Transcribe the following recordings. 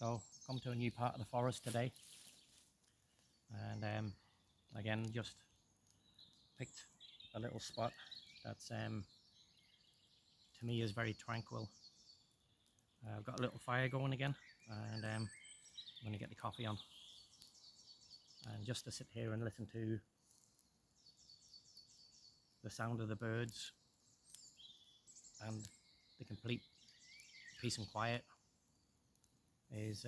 So come to a new part of the forest today, and again just picked a little spot that's to me is very tranquil. I've got a little fire going again, and I'm going to get the coffee on, and just to sit here and listen to the sound of the birds and the complete peace and quiet is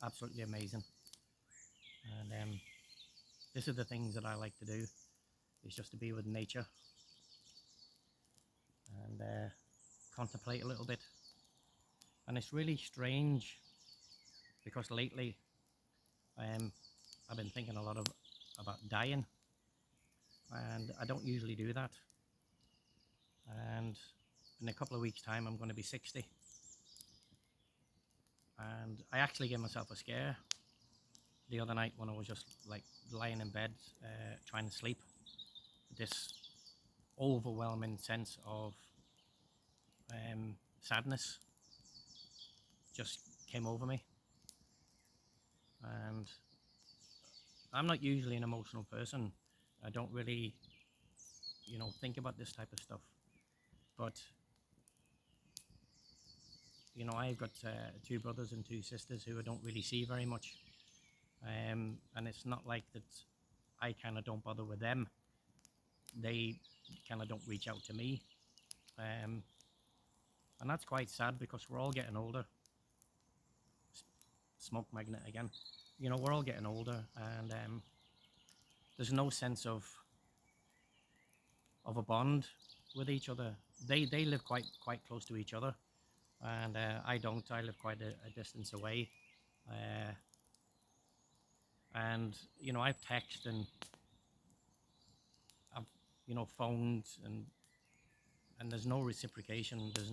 absolutely amazing. And this is the things that I like to do, is just to be with nature and contemplate a little bit. And it's really strange because lately I've been thinking a lot about dying, and I don't usually do that. And in a couple of weeks' time, I'm going to be 60, and I actually gave myself a scare the other night when I was just like lying in bed trying to sleep. This overwhelming sense of sadness just came over me, and I'm not usually an emotional person. I don't really, think about this type of stuff. But I've got two brothers and two sisters who I don't really see very much, and it's not like that. I kind of don't bother with them. They kind of don't reach out to me, and that's quite sad because we're all getting older. Smoke magnet again. We're all getting older, and there's no sense of a bond with each other. They live quite close to each other, and I don't. I live quite a distance away, uh, and I've texted and I've phoned, and there's no reciprocation. There's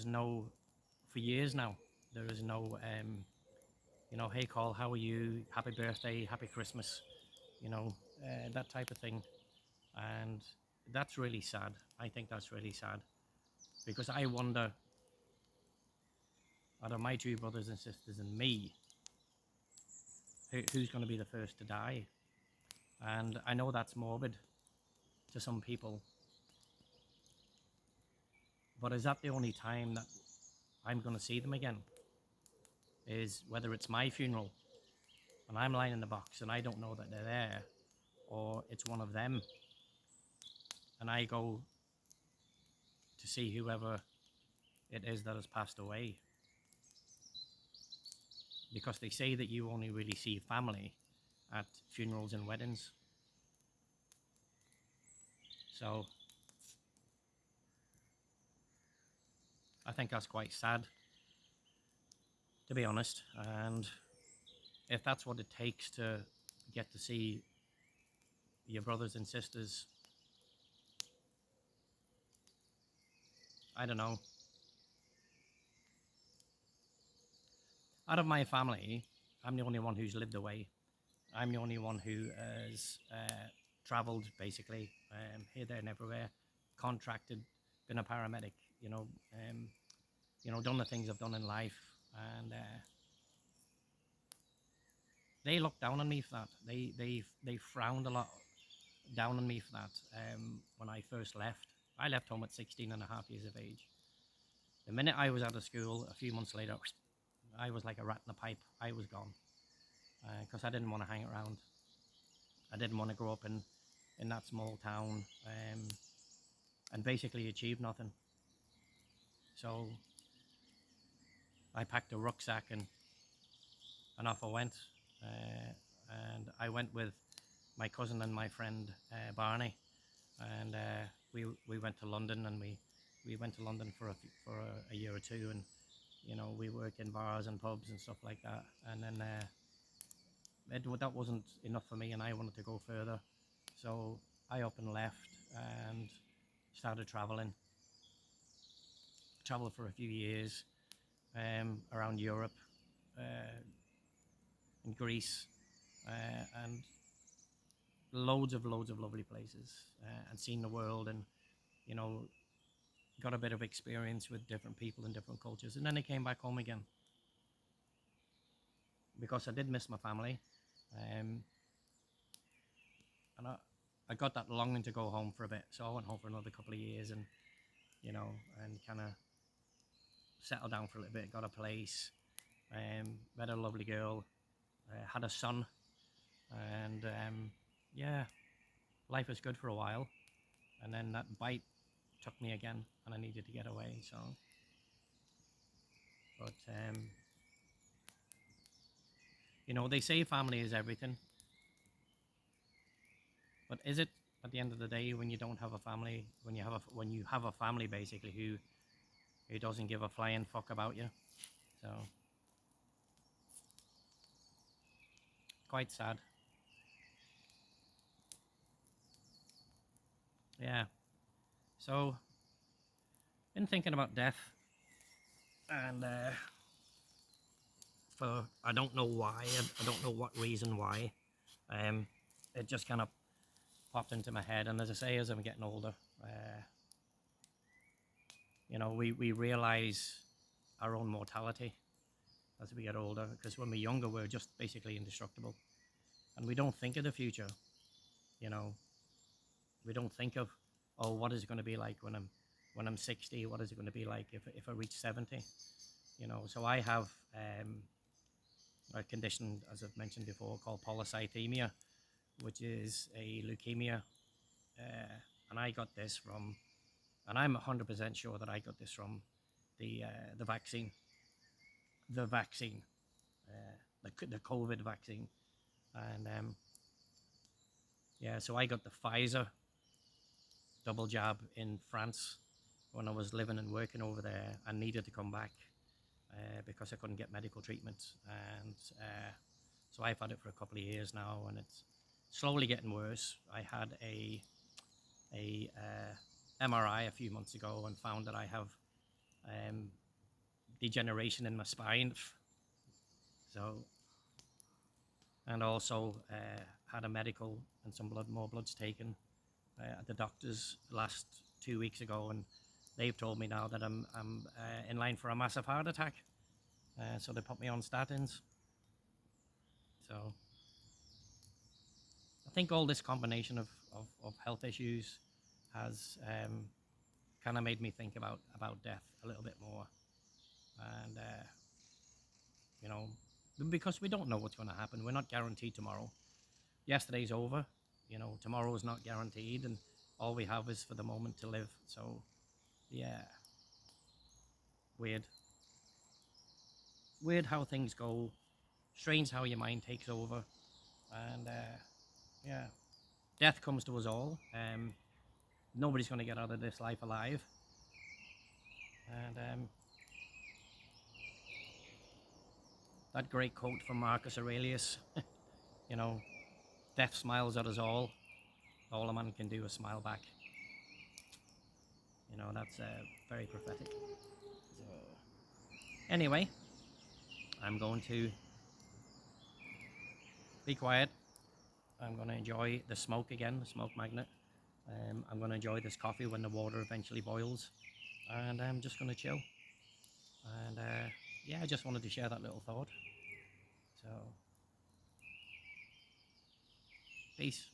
no for years now. There is no hey Call, how are you? Happy birthday, happy Christmas, that type of thing. And that's really sad. I think that's really sad because I wonder, out of my two brothers and sisters and me, who's going to be the first to die. And I know that's morbid to some people, but is that the only time that I'm going to see them again? Is whether it's my funeral and I'm lying in the box and I don't know that they're there, or it's one of them and I go to see whoever it is that has passed away. Because they say that you only really see family at funerals and weddings. So I think that's quite sad, to be honest. And if that's what it takes to get to see your brothers and sisters, I don't know. Out of my family, I'm the only one who's lived away. I'm the only one who has traveled basically here, there, and everywhere, contracted, been a paramedic, done the things I've done in life, and they looked down on me for that. They frowned a lot down on me for that when I first left. I left home at 16 and a half years of age. The minute I was out of school, a few months later, I was like a rat in a pipe. I was gone because I didn't want to hang around. I didn't want to grow up in that small town and basically achieve nothing. So I packed a rucksack and off I went. And I went with my cousin and my friend Barney, and we went to London, and we went to London for a year or two, and we worked in bars and pubs and stuff like that. And then that wasn't enough for me, and I wanted to go further, so I up and left and started traveling. Traveled for a few years around Europe, in Greece, and loads of lovely places, and seen the world, and you know got a bit of experience with different people and different cultures, and then I came back home again. because I did miss my family. Um, and I got that longing to go home for a bit. So I went home for another couple of years and, and kind of settled down for a little bit, got a place, met a lovely girl, had a son, and yeah, life was good for a while. And then that bite took me again, and I needed to get away. So, but they say family is everything, but is it at the end of the day when you don't have a family, when you have a family basically who doesn't give a flying fuck about you? So, quite sad. Yeah. So, been thinking about death, and for I don't know why, I don't know what reason why. Um, it just kind of popped into my head, and as I say, as I'm getting older, we realize our own mortality as we get older. Because when we're younger, we're just basically indestructible, and we don't think of the future. You know, we don't think of, oh, what is it going to be like when I'm 60? What is it going to be like if I reach 70? So I have a condition, as I've mentioned before, called polycythemia, which is a leukemia, and I got this from, and I'm 100% sure that I got this from the vaccine, the vaccine, the COVID vaccine, and yeah, so I got the Pfizer double jab in France when I was living and working over there. I needed to come back because I couldn't get medical treatment, and so I've had it for a couple of years now, and it's slowly getting worse. I had a MRI a few months ago and found that I have degeneration in my spine. So, and also had a medical and some more bloods taken at the doctor's last 2 weeks ago, and they've told me now that I'm in line for a massive heart attack. So they put me on statins. So I think all this combination of health issues has kind of made me think about death a little bit more, and you know, because we don't know what's going to happen. We're not guaranteed tomorrow. Yesterday's over. Tomorrow is not guaranteed, and all we have is for the moment to live. So, yeah, weird, weird how things go. Strange how your mind takes over, and yeah, death comes to us all. Nobody's going to get out of this life alive, and that great quote from Marcus Aurelius, you know, death smiles at us all. All a man can do is smile back. That's very prophetic. So, anyway, I'm going to be quiet. I'm going to enjoy the smoke again, the smoke magnet. I'm going to enjoy this coffee when the water eventually boils. And I'm just going to chill. And yeah, I just wanted to share that little thought. So, peace.